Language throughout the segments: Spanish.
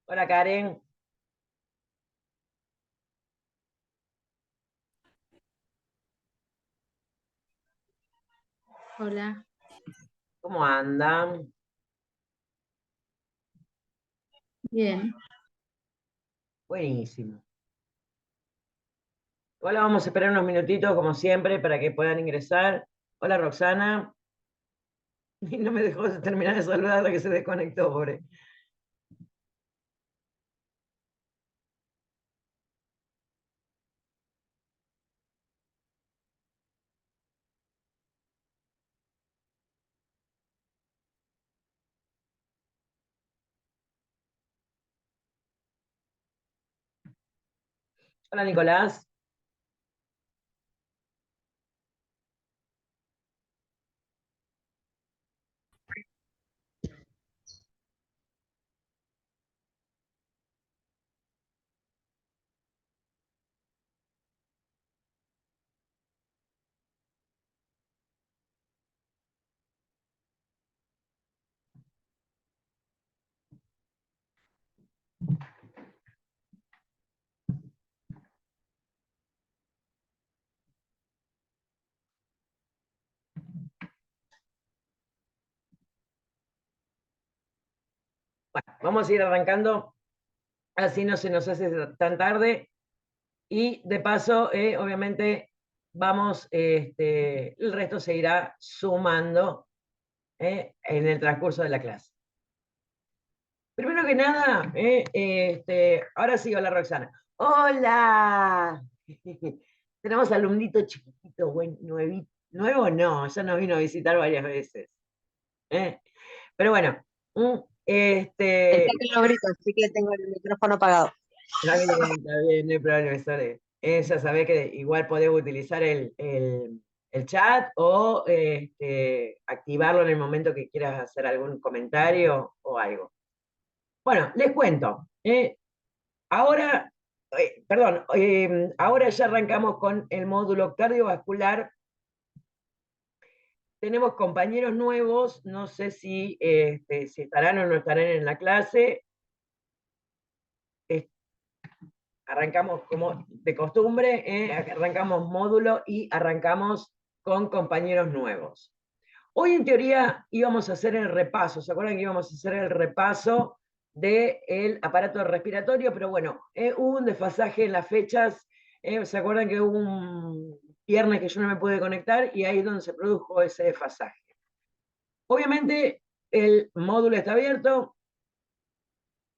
Hola Karen, Hola, ¿cómo andan? bien, Buenísimo. Hola, vamos a esperar unos minutitos, como siempre, para que puedan ingresar. Hola Roxana. Y no me dejó terminar de saludar la que se desconectó, pobre. Hola Nicolás. Bueno, vamos a ir arrancando, así no se nos hace tan tarde. Y de paso, obviamente, vamos, el resto se irá sumando en el transcurso de la clase. Primero que nada, ahora sí, hola Roxana. ¡Hola! Tenemos alumnito chiquitito, nuevo no, ya nos vino a visitar varias veces. ¿Eh? Pero bueno, mm, pensé este, que lo grito, así que tengo el micrófono apagado. está bien, no hay problema, Sole. Ya sabe que igual podés utilizar el chat o activarlo en el momento que quieras hacer algún comentario o algo. Bueno, les cuento. Ahora, perdón, ahora ya arrancamos con el módulo cardiovascular. Tenemos compañeros nuevos, no sé si estarán o no estarán en la clase. Es- Arrancamos como de costumbre, arrancamos módulo y arrancamos con compañeros nuevos. Hoy en teoría íbamos a hacer el repaso, ¿se acuerdan que íbamos a hacer el repaso del aparato respiratorio? Pero bueno, hubo un desfasaje en las fechas, ¿se acuerdan que hubo un viernes que yo no me pude conectar y ahí es donde se produjo ese desfasaje? Obviamente el módulo está abierto,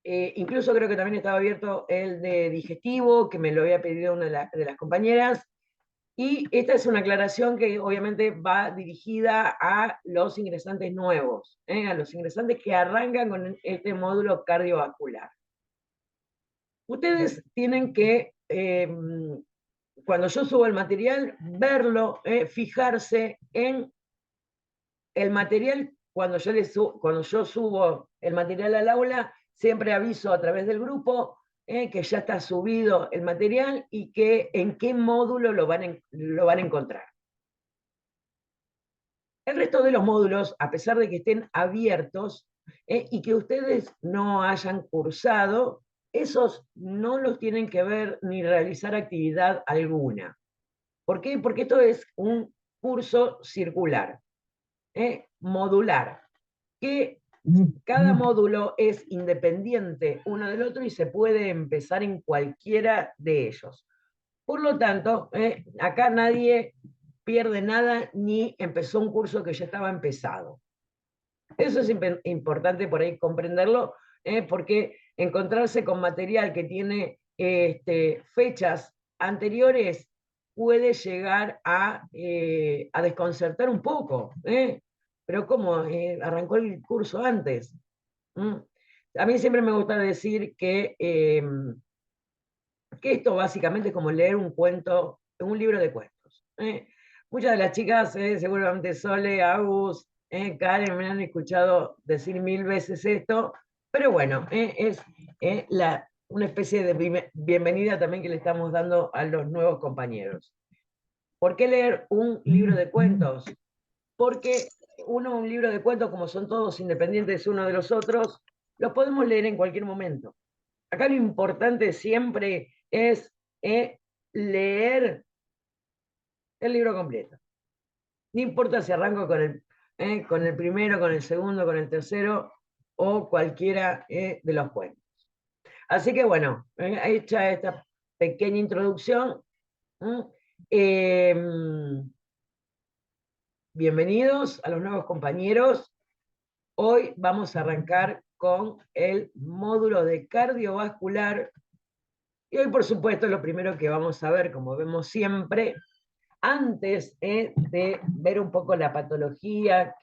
incluso creo que también estaba abierto el de digestivo, que me lo había pedido una de las compañeras, y esta es una aclaración que obviamente va dirigida a los ingresantes nuevos, a los ingresantes que arrancan con este módulo cardiovascular. Ustedes tienen que, cuando yo subo el material, verlo, fijarse en el material. Cuando yo subo el material al aula, siempre aviso a través del grupo que ya está subido el material y que en qué módulo lo van a encontrar. El resto de los módulos, a pesar de que estén abiertos y que ustedes no hayan cursado, esos no los tienen que ver ni realizar actividad alguna. ¿Por qué? Porque esto es un curso circular, modular, que cada módulo es independiente uno del otro y se puede empezar en cualquiera de ellos. Por lo tanto, acá nadie pierde nada ni empezó un curso que ya estaba empezado. Eso es importante por ahí comprenderlo, porque encontrarse con material que tiene fechas anteriores puede llegar a desconcertar un poco. Pero ¿cómo? Arrancó el curso antes. ¿Mm? A mí siempre me gusta decir que esto básicamente es como leer un cuento, un libro de cuentos. Muchas de las chicas, seguramente Sole, Agus, Karen, me han escuchado decir mil veces esto, pero bueno, es una especie de bienvenida también que le estamos dando a los nuevos compañeros. ¿Por qué leer un libro de cuentos? Porque un libro de cuentos, como son todos independientes uno de los otros, los podemos leer en cualquier momento. Acá lo importante siempre es leer el libro completo. No importa si arranco con el primero, con el segundo, con el tercero o cualquiera de los cuentos. Así que bueno, hecha esta pequeña introducción, ¿eh? Bienvenidos a los nuevos compañeros. Hoy vamos a arrancar con el módulo de cardiovascular. Y hoy, por supuesto, lo primero que vamos a ver, como vemos siempre, antes de ver un poco la patología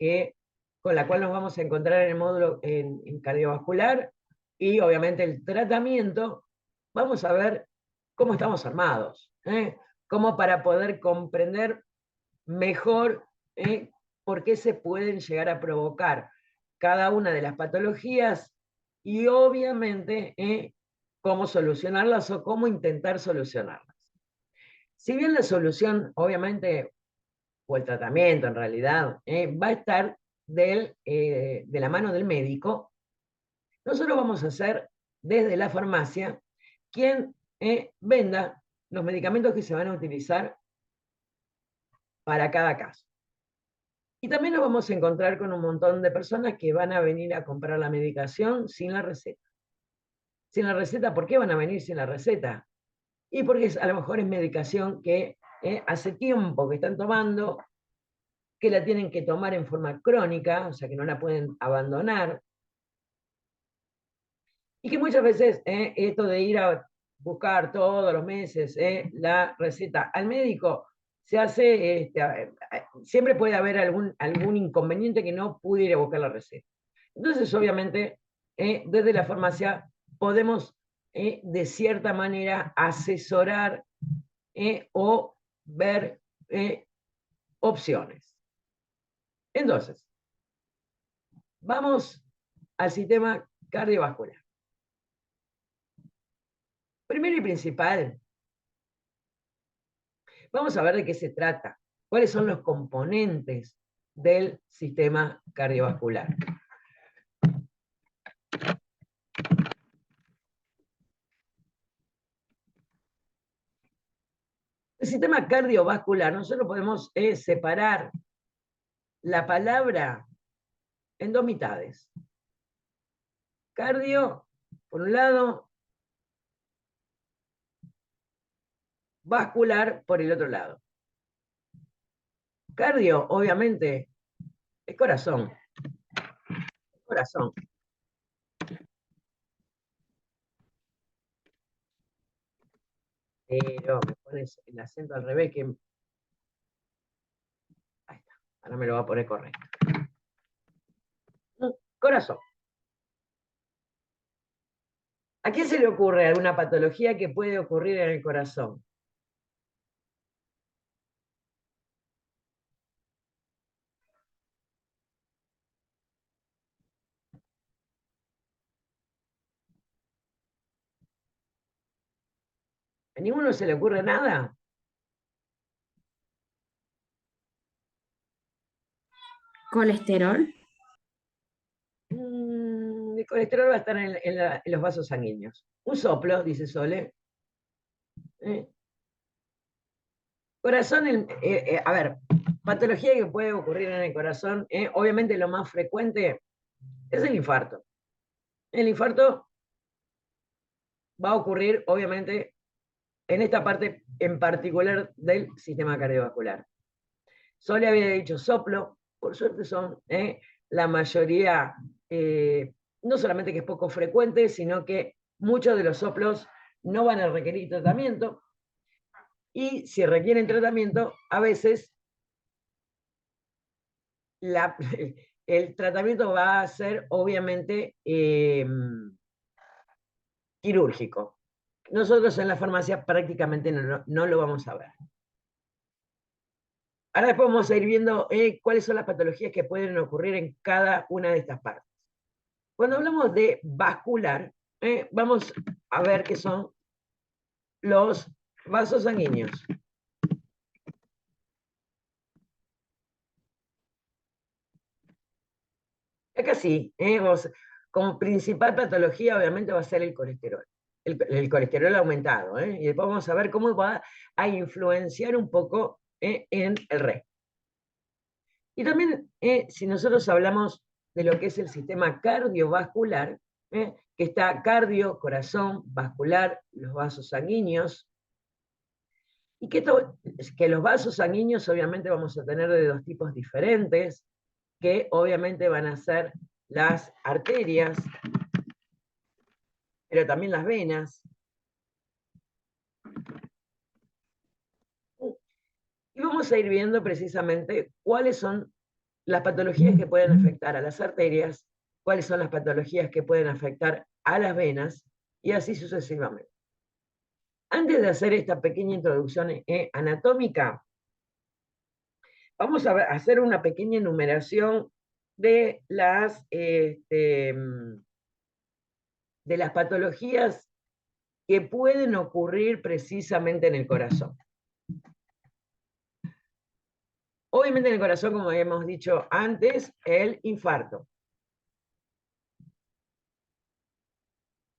con la cual nos vamos a encontrar en el módulo en cardiovascular y obviamente el tratamiento, vamos a ver cómo estamos armados, cómo para poder comprender mejor por qué se pueden llegar a provocar cada una de las patologías y obviamente cómo solucionarlas o cómo intentar solucionarlas. Si bien la solución, obviamente, o el tratamiento en realidad, va a estar de la mano del médico, nosotros vamos a hacer desde la farmacia quien venda los medicamentos que se van a utilizar para cada caso. Y también nos vamos a encontrar con un montón de personas que van a venir a comprar la medicación sin la receta. Sin la receta, ¿por qué van a venir sin la receta? Y porque a lo mejor es medicación que hace tiempo que están tomando, que la tienen que tomar en forma crónica, o sea que no la pueden abandonar, y que muchas veces esto de ir a buscar todos los meses la receta al médico, se hace, siempre puede haber algún inconveniente que no pudiera buscar la receta. Entonces, obviamente, desde la farmacia podemos, de cierta manera, asesorar o ver opciones. Entonces, vamos al sistema cardiovascular. Primero y principal, vamos a ver de qué se trata, cuáles son los componentes del sistema cardiovascular. El sistema cardiovascular, nosotros podemos separar la palabra en dos mitades. Cardio, por un lado, vascular, por el otro lado. Cardio, obviamente, es corazón. Corazón. Pero me pones el acento al revés, que... Ahí está, ahora me lo va a poner correcto. Corazón. ¿A quién se le ocurre alguna patología que puede ocurrir en el corazón? ¿A ninguno se le ocurre nada? ¿Colesterol? El colesterol va a estar en los vasos sanguíneos. Un soplo, dice Sole. Corazón, a ver, patología que puede ocurrir en el corazón, obviamente lo más frecuente es el infarto. El infarto va a ocurrir, obviamente, en esta parte en particular del sistema cardiovascular. Sole había dicho soplo, por suerte son la mayoría, no solamente que es poco frecuente, sino que muchos de los soplos no van a requerir tratamiento, y si requieren tratamiento, a veces el tratamiento va a ser obviamente quirúrgico. Nosotros en la farmacia prácticamente no lo vamos a ver. Ahora después vamos a ir viendo cuáles son las patologías que pueden ocurrir en cada una de estas partes. Cuando hablamos de vascular, vamos a ver qué son los vasos sanguíneos. Acá sí, como principal patología obviamente va a ser el colesterol. el colesterol aumentado, ¿eh? Y después vamos a ver cómo va a influenciar un poco en el resto. Y también, si nosotros hablamos de lo que es el sistema cardiovascular, que está cardio, corazón, vascular, los vasos sanguíneos, y que los vasos sanguíneos obviamente vamos a tener de dos tipos diferentes, que obviamente van a ser las arterias, pero también las venas. Y vamos a ir viendo precisamente cuáles son las patologías que pueden afectar a las arterias, cuáles son las patologías que pueden afectar a las venas, y así sucesivamente. Antes de hacer esta pequeña introducción anatómica, vamos a hacer una pequeña enumeración de las patologías que pueden ocurrir precisamente en el corazón. Obviamente en el corazón, como hemos dicho antes, el infarto.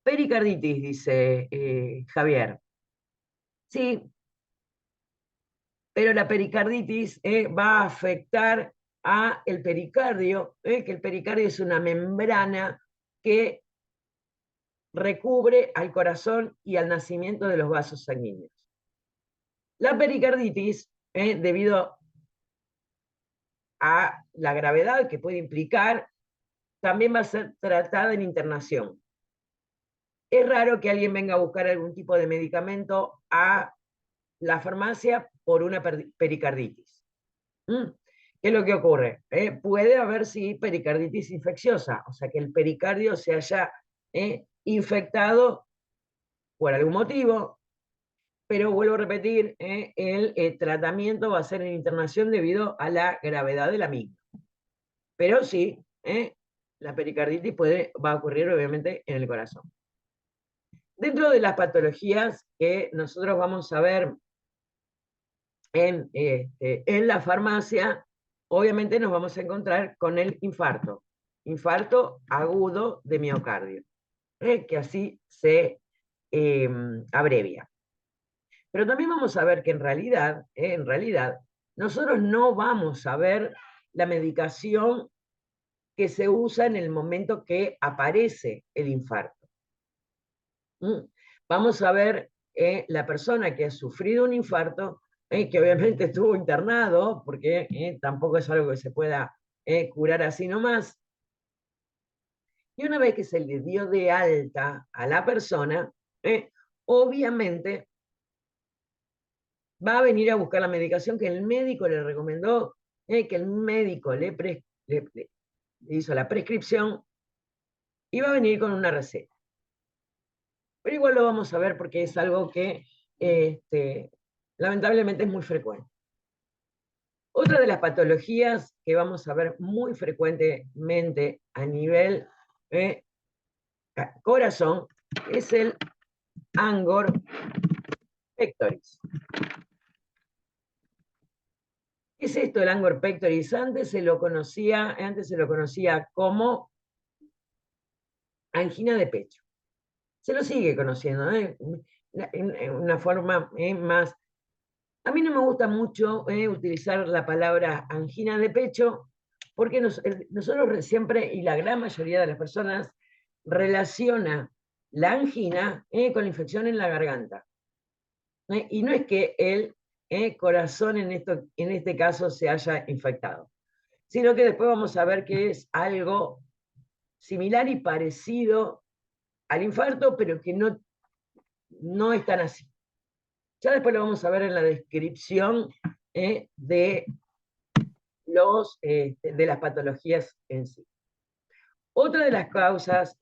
Pericarditis, dice Javier. Sí, pero la pericarditis va a afectar a el pericardio, que el pericardio es una membrana que recubre al corazón y al nacimiento de los vasos sanguíneos. La pericarditis, debido a la gravedad que puede implicar, también va a ser tratada en internación. Es raro que alguien venga a buscar algún tipo de medicamento a la farmacia por una pericarditis. ¿Qué es lo que ocurre? Puede haber, sí, pericarditis infecciosa, o sea, que el pericardio se haya infectado por algún motivo, pero vuelvo a repetir, el tratamiento va a ser en internación debido a la gravedad de la misma. Pero sí, la pericarditis va a ocurrir obviamente en el corazón. Dentro de las patologías que nosotros vamos a ver en la farmacia, obviamente nos vamos a encontrar con el infarto agudo de miocardio, que así se abrevia. Pero también vamos a ver que en realidad, nosotros no vamos a ver la medicación que se usa en el momento que aparece el infarto. Vamos a ver la persona que ha sufrido un infarto, que obviamente estuvo internado, porque tampoco es algo que se pueda curar así nomás. Y una vez que se le dio de alta a la persona, obviamente va a venir a buscar la medicación que el médico le recomendó, que el médico le hizo la prescripción, y va a venir con una receta. Pero igual lo vamos a ver porque es algo que lamentablemente es muy frecuente. Otra de las patologías que vamos a ver muy frecuentemente a nivel corazón es el angor pectoris. ¿Qué es esto del angor pectoris? Antes se lo conocía como angina de pecho. Se lo sigue conociendo, en una forma más. A mí no me gusta mucho utilizar la palabra angina de pecho, porque nosotros siempre, y la gran mayoría de las personas, relaciona la angina con la infección en la garganta. Y no es que el corazón en este caso se haya infectado, sino que después vamos a ver que es algo similar y parecido al infarto, pero que no es tan así. Ya después lo vamos a ver en la descripción de las patologías en sí. Otra de las causas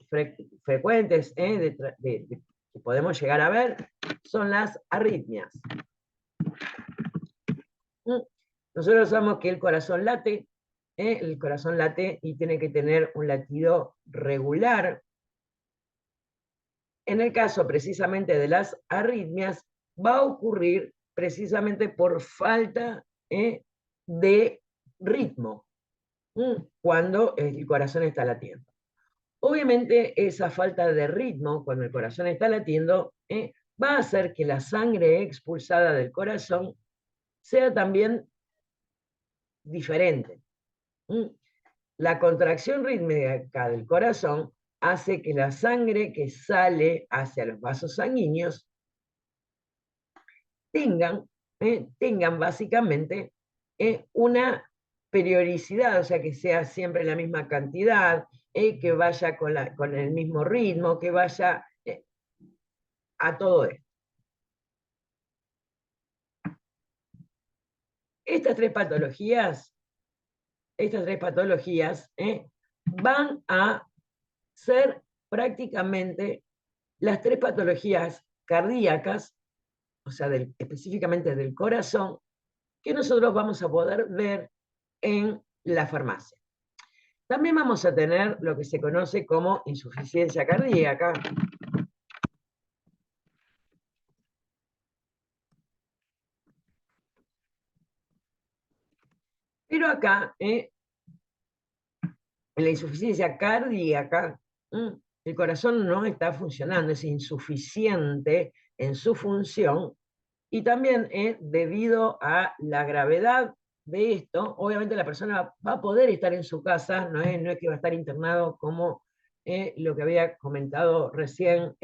frecuentes que podemos llegar a ver son las arritmias. Nosotros sabemos que el corazón late y tiene que tener un latido regular. En el caso precisamente de las arritmias, va a ocurrir precisamente por falta de ritmo cuando el corazón está latiendo. Obviamente esa falta de ritmo cuando el corazón está latiendo va a hacer que la sangre expulsada del corazón sea también diferente. La contracción rítmica del corazón hace que la sangre que sale hacia los vasos sanguíneos tengan básicamente una periodicidad, o sea, que sea siempre la misma cantidad, que vaya con el mismo ritmo, que vaya a todo esto. Estas tres patologías van a ser prácticamente las tres patologías cardíacas, o sea, específicamente del corazón, que nosotros vamos a poder ver en la farmacia. También vamos a tener lo que se conoce como insuficiencia cardíaca. Pero acá, en la insuficiencia cardíaca, el corazón no está funcionando, es insuficiente en su función, y también debido a la gravedad de esto, obviamente la persona va a poder estar en su casa, no es que va a estar internado como lo que había comentado recién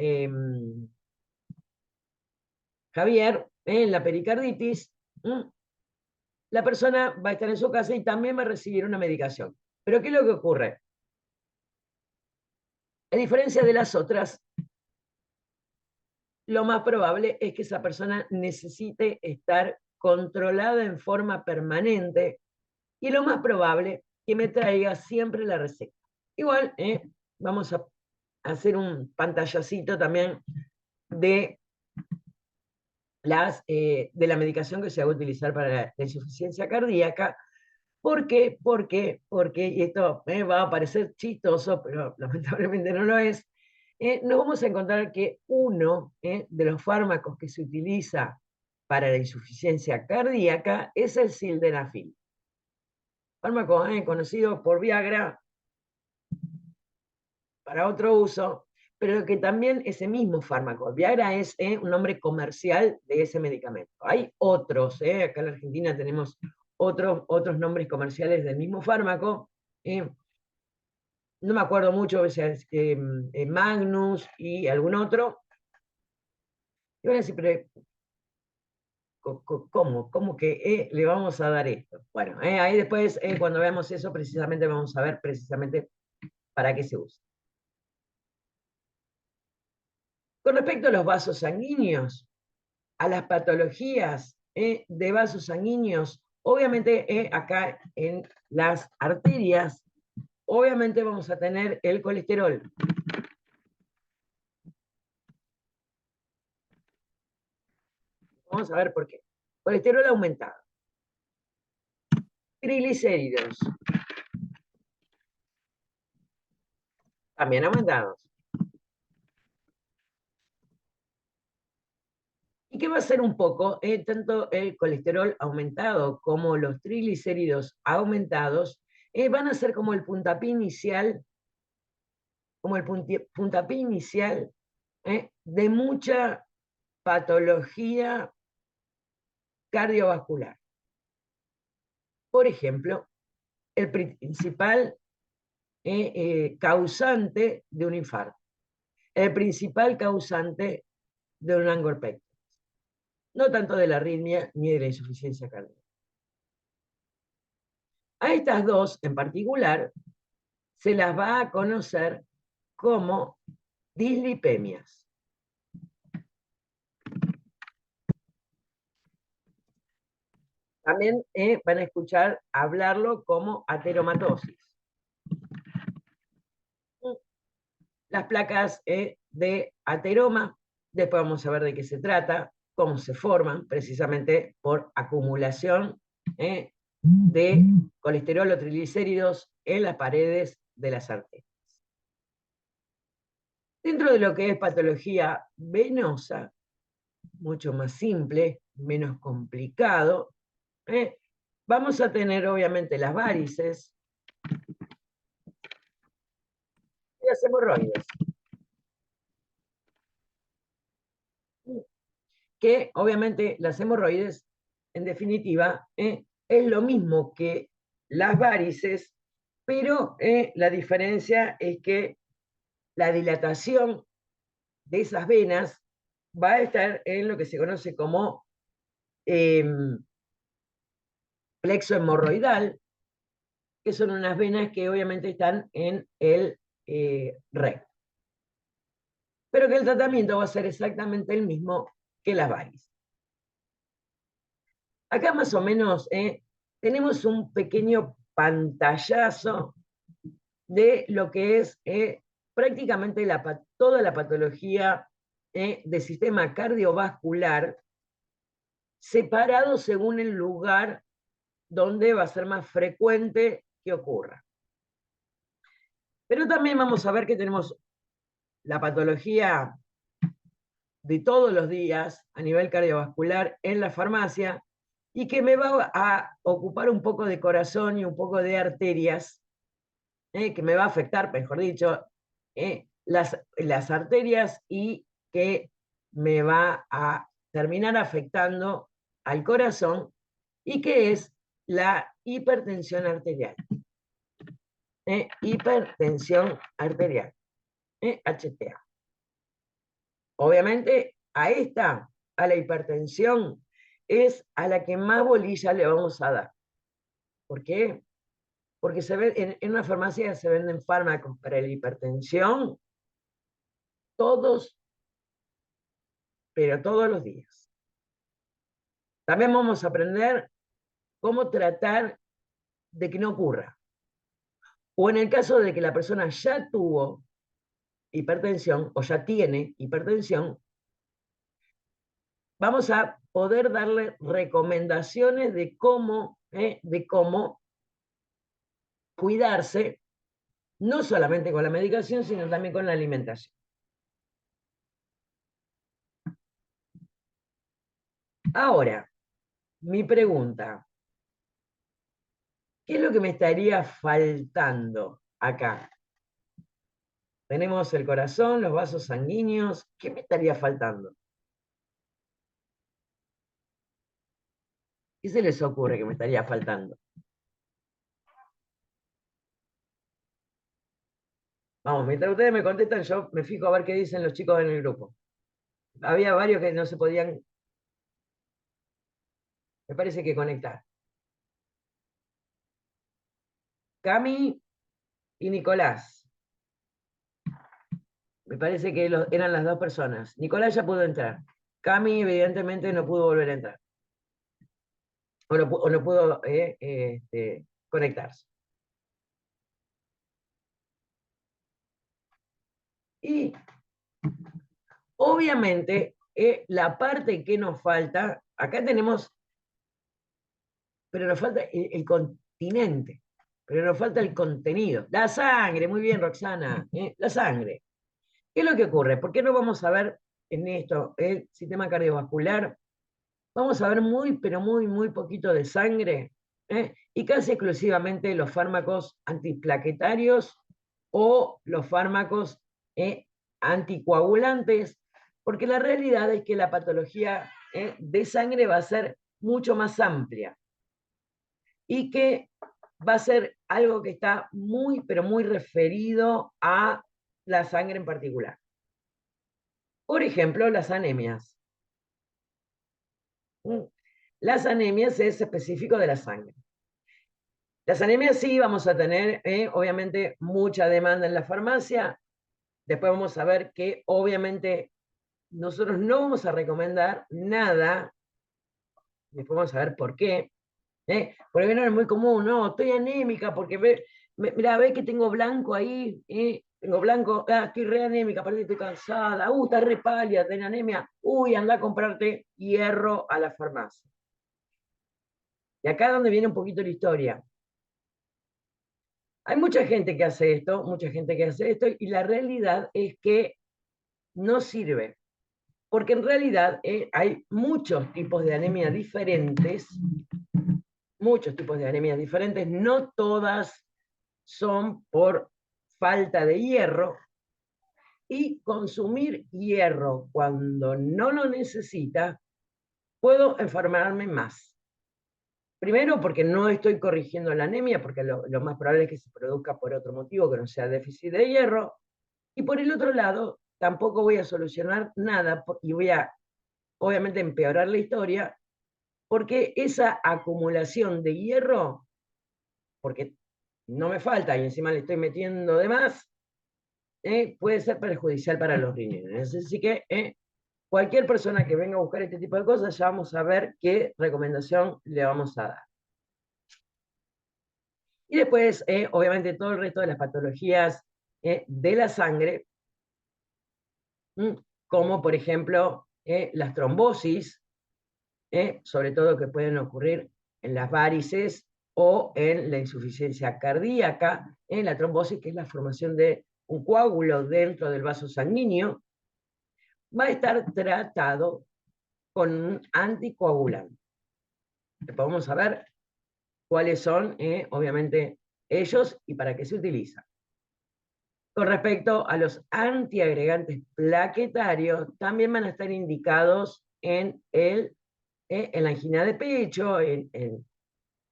Javier, en la pericarditis. La persona va a estar en su casa y también va a recibir una medicación. Pero ¿qué es lo que ocurre? A diferencia de las otras, lo más probable es que esa persona necesite estar controlada en forma permanente, y lo más probable que me traiga siempre la receta. Igual, vamos a hacer un pantallacito también de de la medicación que se va a utilizar para la insuficiencia cardíaca. ¿Por qué? Porque, y esto va a parecer chistoso, pero lamentablemente no lo es, nos vamos a encontrar que uno de los fármacos que se utiliza para la insuficiencia cardíaca es el sildenafil. Fármaco conocido por Viagra para otro uso, pero que también ese mismo fármaco, Viagra es un nombre comercial de ese medicamento. Hay otros, acá en la Argentina tenemos otros nombres comerciales del mismo fármaco, no me acuerdo mucho, o sea, es, Magnus y algún otro. Y van a decir, pero ¿cómo que le vamos a dar esto? Bueno, ahí después, cuando veamos eso, precisamente vamos a ver precisamente para qué se usa. Con respecto a los vasos sanguíneos, a las patologías de vasos sanguíneos, obviamente acá en las arterias, obviamente vamos a tener el colesterol. Vamos a ver por qué. Colesterol aumentado. Triglicéridos. También aumentados. ¿Y qué va a hacer un poco? Tanto el colesterol aumentado como los triglicéridos aumentados van a ser como el puntapié inicial, de mucha patología cardiovascular. Por ejemplo, el principal causante de un infarto, el principal causante de un angorpectosis, no tanto de la arritmia ni de la insuficiencia cardíaca. A estas dos en particular se las va a conocer como dislipemias. También van a escuchar hablarlo como ateromatosis. Las placas de ateroma, después vamos a ver de qué se trata, cómo se forman, precisamente por acumulación de colesterol o triglicéridos en las paredes de las arterias. Dentro de lo que es patología venosa, mucho más simple, menos complicado, vamos a tener obviamente las varices. Voy a las hemorroides. Que obviamente las hemorroides, en definitiva, es lo mismo que las varices, pero la diferencia es que la dilatación de esas venas va a estar en lo que se conoce como plexo hemorroidal, que son unas venas que obviamente están en el recto. Pero que el tratamiento va a ser exactamente el mismo que las varices. Acá más o menos tenemos un pequeño pantallazo de lo que es prácticamente toda la patología del sistema cardiovascular, separado según el lugar donde va a ser más frecuente que ocurra. Pero también vamos a ver que tenemos la patología de todos los días a nivel cardiovascular en la farmacia y que me va a ocupar un poco de corazón y un poco de arterias, que me va a afectar, mejor dicho, las arterias y que me va a terminar afectando al corazón y que es la hipertensión arterial. Hipertensión arterial, HTA. Obviamente a la hipertensión, es a la que más bolilla le vamos a dar. ¿Por qué? Porque en una farmacia se venden fármacos para la hipertensión todos, pero todos los días. También vamos a aprender cómo tratar de que no ocurra. O en el caso de que la persona ya tuvo hipertensión o ya tiene hipertensión, vamos a poder darle recomendaciones de cómo cuidarse, no solamente con la medicación, sino también con la alimentación. Ahora, mi pregunta, ¿qué es lo que me estaría faltando acá? Tenemos el corazón, los vasos sanguíneos, ¿qué me estaría faltando? ¿Qué se les ocurre que me estaría faltando? Vamos, mientras ustedes me contestan, yo me fijo a ver qué dicen los chicos en el grupo. Había varios que no se podían, me parece que conectar. Cami y Nicolás. Me parece que eran las dos personas. Nicolás ya pudo entrar. Cami evidentemente no pudo volver a entrar. O no pudo conectarse. Y obviamente la parte que nos falta, acá tenemos, pero nos falta el continente, pero nos falta el contenido. La sangre, muy bien Roxana, la sangre. ¿Qué es lo que ocurre? ¿Por qué no vamos a ver en esto el sistema cardiovascular? Vamos a ver muy, pero muy, muy poquito de sangre, y casi exclusivamente los fármacos antiplaquetarios o los fármacos anticoagulantes, porque la realidad es que la patología de sangre va a ser mucho más amplia y que va a ser algo que está muy, pero muy referido a la sangre en particular. Por ejemplo, las anemias. Las anemias es específico de la sangre. Las anemias sí vamos a tener, obviamente, mucha demanda en la farmacia. Después vamos a ver que, obviamente, nosotros no vamos a recomendar nada. Después vamos a ver por qué. Porque no es muy común, no, estoy anémica porque mira, ve que tengo blanco ahí, tengo blanco, estoy re anémica, parece que estoy cansada, está re pálida, tengo anemia, anda a comprarte hierro a la farmacia. Y acá es donde viene un poquito la historia. Hay mucha gente que hace esto, y la realidad es que no sirve. Porque en realidad hay muchos tipos de anemia diferentes, no todas son por falta de hierro, y consumir hierro cuando no lo necesita, puedo enfermarme más. Primero, porque no estoy corrigiendo la anemia, porque lo más probable es que se produzca por otro motivo que no sea déficit de hierro. Y por el otro lado, tampoco voy a solucionar nada y voy a, obviamente, empeorar la historia, porque esa acumulación de hierro, porque no me falta y encima le estoy metiendo de más, puede ser perjudicial para los riñones. Así que cualquier persona que venga a buscar este tipo de cosas, ya vamos a ver qué recomendación le vamos a dar. Y después, obviamente, todo el resto de las patologías de la sangre, como por ejemplo las trombosis, sobre todo que pueden ocurrir en las varices o en la insuficiencia cardíaca, en la trombosis, que es la formación de un coágulo dentro del vaso sanguíneo, va a estar tratado con un anticoagulante. Vamos a ver cuáles son, obviamente, ellos y para qué se utilizan. Con respecto a los antiagregantes plaquetarios, también van a estar indicados en la angina de pecho, en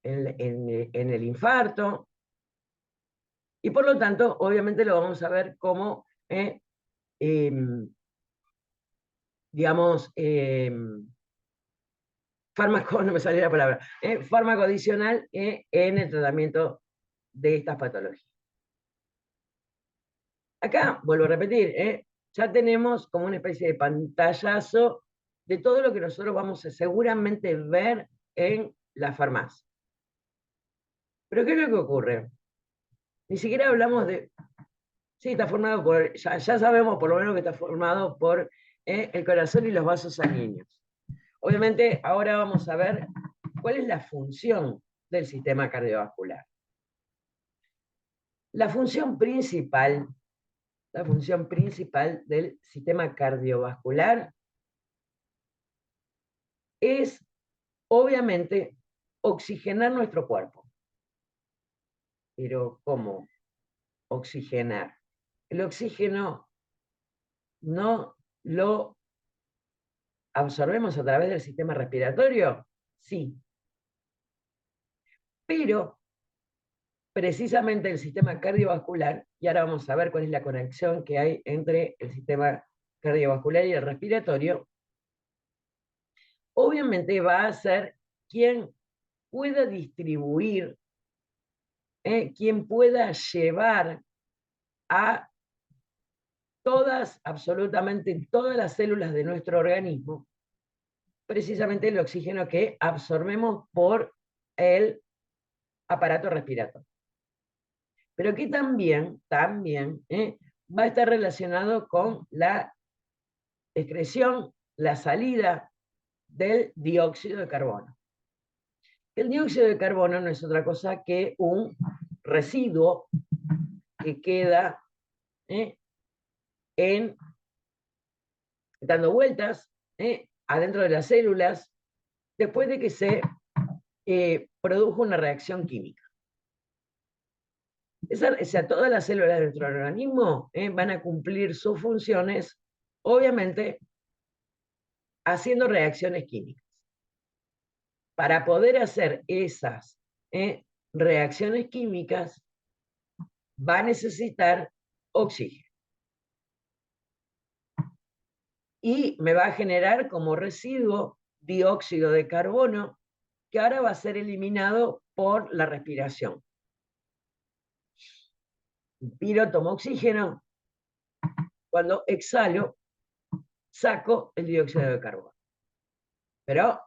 el infarto, y por lo tanto, obviamente lo vamos a ver como, digamos, fármaco, no me sale la palabra, fármaco adicional en el tratamiento de estas patologías. Acá, vuelvo a repetir, ya tenemos como una especie de pantallazo de todo lo que nosotros vamos a seguramente ver en la farmacia. Pero ¿qué es lo que ocurre? Ni siquiera hablamos de... Sí, está formado por... Ya sabemos por lo menos que está formado por el corazón y los vasos sanguíneos. Obviamente, ahora vamos a ver cuál es la función del sistema cardiovascular. La función principal del sistema cardiovascular es, obviamente, oxigenar nuestro cuerpo. Pero, ¿cómo oxigenar? El oxígeno no lo absorbemos a través del sistema respiratorio, sí. Pero, precisamente el sistema cardiovascular, y ahora vamos a ver cuál es la conexión que hay entre el sistema cardiovascular y el respiratorio, obviamente va a ser quien pueda distribuir, quien pueda llevar a todas, absolutamente todas las células de nuestro organismo, precisamente el oxígeno que absorbemos por el aparato respiratorio. Pero que también va a estar relacionado con la excreción, la salida del dióxido de carbono. El dióxido de carbono no es otra cosa que un residuo que queda dando vueltas adentro de las células después de que se produjo una reacción química. O sea, todas las células de nuestro organismo van a cumplir sus funciones, obviamente, haciendo reacciones químicas. Para poder hacer esas reacciones químicas, va a necesitar oxígeno. Y me va a generar como residuo dióxido de carbono, que ahora va a ser eliminado por la respiración. Inspiro, tomo oxígeno. Cuando exhalo, saco el dióxido de carbono. Pero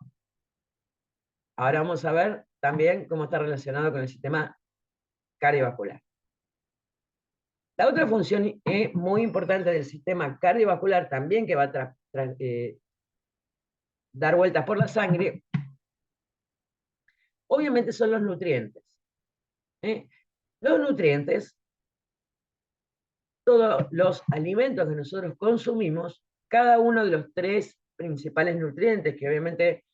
ahora vamos a ver también cómo está relacionado con el sistema cardiovascular. La otra función muy importante del sistema cardiovascular también, que va a dar vueltas por la sangre, obviamente son los nutrientes. Los nutrientes, todos los alimentos que nosotros consumimos, cada uno de los tres principales nutrientes, que obviamente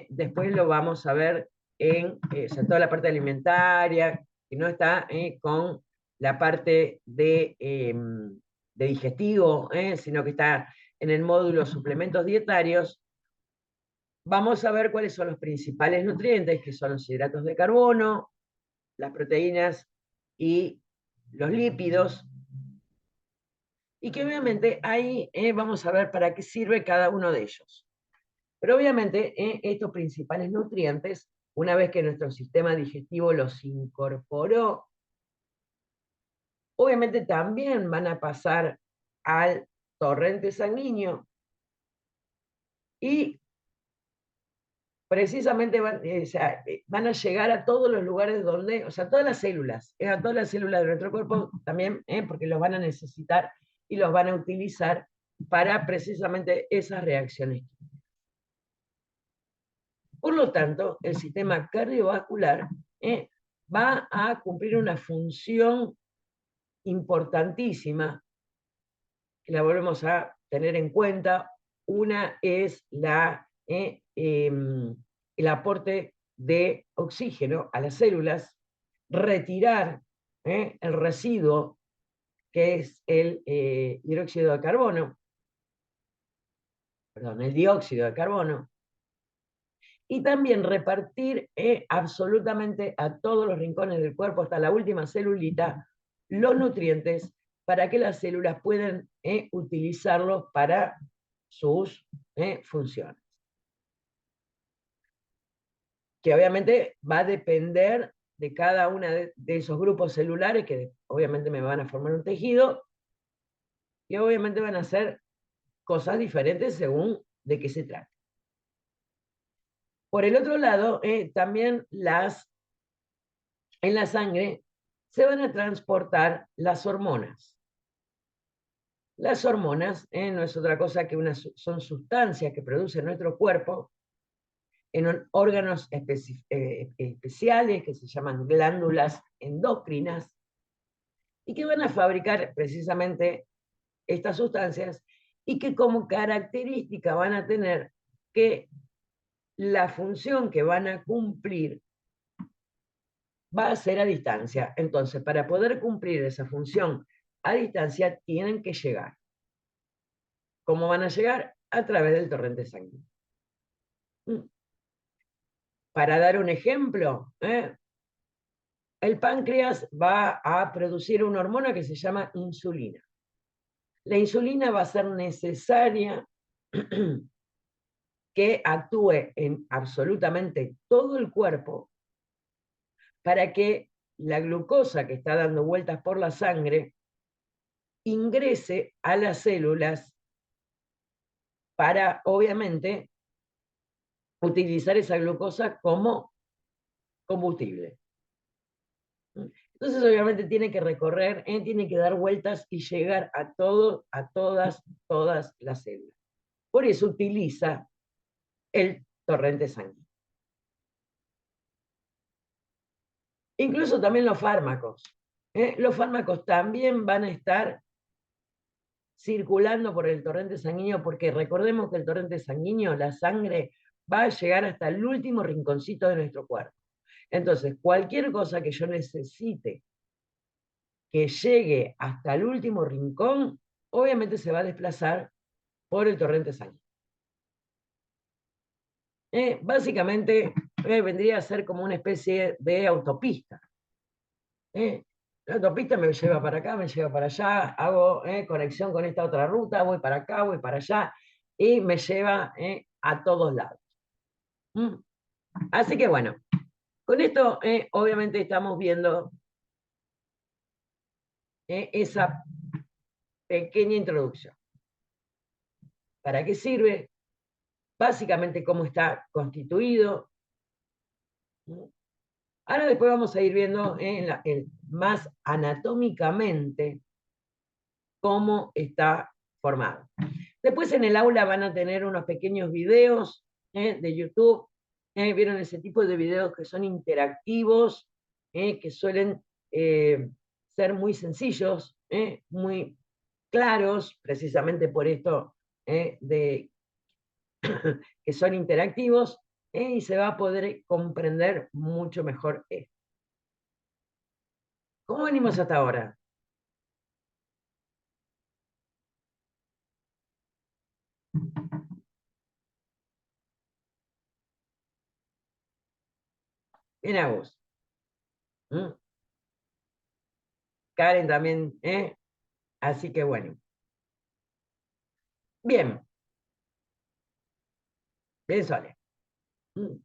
después lo vamos a ver en toda la parte alimentaria, que no está con la parte de de digestivo, sino que está en el módulo suplementos dietarios, vamos a ver cuáles son los principales nutrientes, que son los hidratos de carbono, las proteínas y los lípidos, y que obviamente ahí vamos a ver para qué sirve cada uno de ellos. Pero obviamente estos principales nutrientes, una vez que nuestro sistema digestivo los incorporó, obviamente también van a pasar al torrente sanguíneo y precisamente van a llegar a todos los lugares donde, o sea, todas las células, a todas las células de nuestro cuerpo también, porque los van a necesitar y los van a utilizar para precisamente esas reacciones. Por lo tanto, el sistema cardiovascular va a cumplir una función importantísima, que la volvemos a tener en cuenta. Una es el aporte de oxígeno a las células, retirar el residuo que es el hidróxido de carbono, perdón, el dióxido de carbono, y también repartir absolutamente a todos los rincones del cuerpo, hasta la última celulita, los nutrientes para que las células puedan utilizarlos para sus funciones. Que obviamente va a depender de cada uno de esos grupos celulares, que obviamente me van a formar un tejido, y obviamente van a hacer cosas diferentes según de qué se trata. Por el otro lado, también en la sangre se van a transportar las hormonas. Las hormonas no es otra cosa que son sustancias que produce nuestro cuerpo en órganos especiales que se llaman glándulas endócrinas y que van a fabricar precisamente estas sustancias y que como característica van a tener que la función que van a cumplir va a ser a distancia. Entonces, para poder cumplir esa función a distancia, tienen que llegar. ¿Cómo van a llegar? A través del torrente sanguíneo. Para dar un ejemplo, el páncreas va a producir una hormona que se llama insulina. La insulina va a ser necesaria que actúe en absolutamente todo el cuerpo para que la glucosa que está dando vueltas por la sangre ingrese a las células para, obviamente, utilizar esa glucosa como combustible. Entonces, obviamente, tiene que recorrer, tiene que dar vueltas y llegar a todas las células. Por eso utiliza el torrente sanguíneo. Incluso también los fármacos. Los fármacos también van a estar circulando por el torrente sanguíneo, porque recordemos que el torrente sanguíneo, la sangre, va a llegar hasta el último rinconcito de nuestro cuerpo. Entonces, cualquier cosa que yo necesite que llegue hasta el último rincón, obviamente se va a desplazar por el torrente sanguíneo. Básicamente vendría a ser como una especie de autopista. La autopista me lleva para acá, me lleva para allá, hago conexión con esta otra ruta, voy para acá, voy para allá, y me lleva a todos lados. Así que bueno, con esto obviamente estamos viendo esa pequeña introducción. ¿Para qué sirve? Básicamente cómo está constituido. Ahora después vamos a ir viendo más anatómicamente cómo está formado. Después en el aula van a tener unos pequeños videos de YouTube. Vieron ese tipo de videos que son interactivos, que suelen ser muy sencillos, muy claros, precisamente por esto que son interactivos, y se va a poder comprender mucho mejor esto. ¿Cómo venimos hasta ahora? Bien a vos. ¿Mm? Karen también, ¿eh? Así que bueno. Bien, bien Sole. ¿Mm?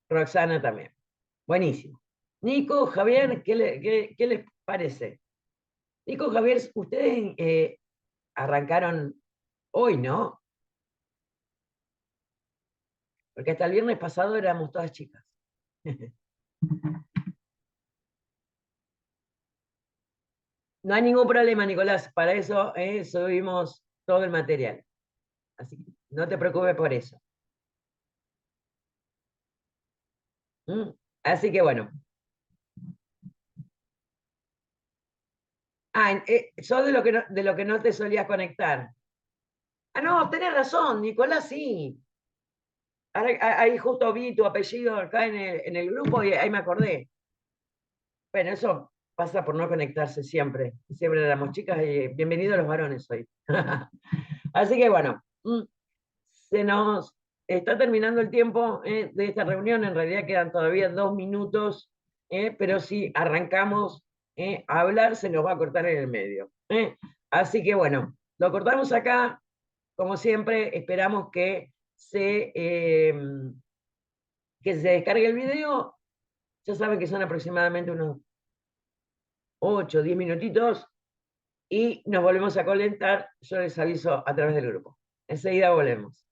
Roxana también. Buenísimo. Nico, Javier, ¿qué les parece? Nico, Javier, ustedes arrancaron hoy, ¿no? Porque hasta el viernes pasado éramos todas chicas. No hay ningún problema, Nicolás. Para eso subimos todo el material. Así que no te preocupes por eso. ¿Mm? Así que bueno. Ah, sos de lo que no te solías conectar. Ah, no, tenés razón, Nicolás, sí. Ahí justo vi tu apellido acá en el grupo y ahí me acordé. Bueno, eso pasa por no conectarse siempre. Siempre éramos chicas y bienvenidos los varones hoy. Así que bueno, se nos está terminando el tiempo de esta reunión. En realidad quedan todavía 2 minutos, pero si arrancamos a hablar, se nos va a cortar en el medio. Así que bueno, lo cortamos acá. Como siempre, esperamos que se descargue el video. Ya saben que son aproximadamente unos 8 o 10 minutitos y nos volvemos a conectar. Yo les aviso a través del grupo. Enseguida volvemos.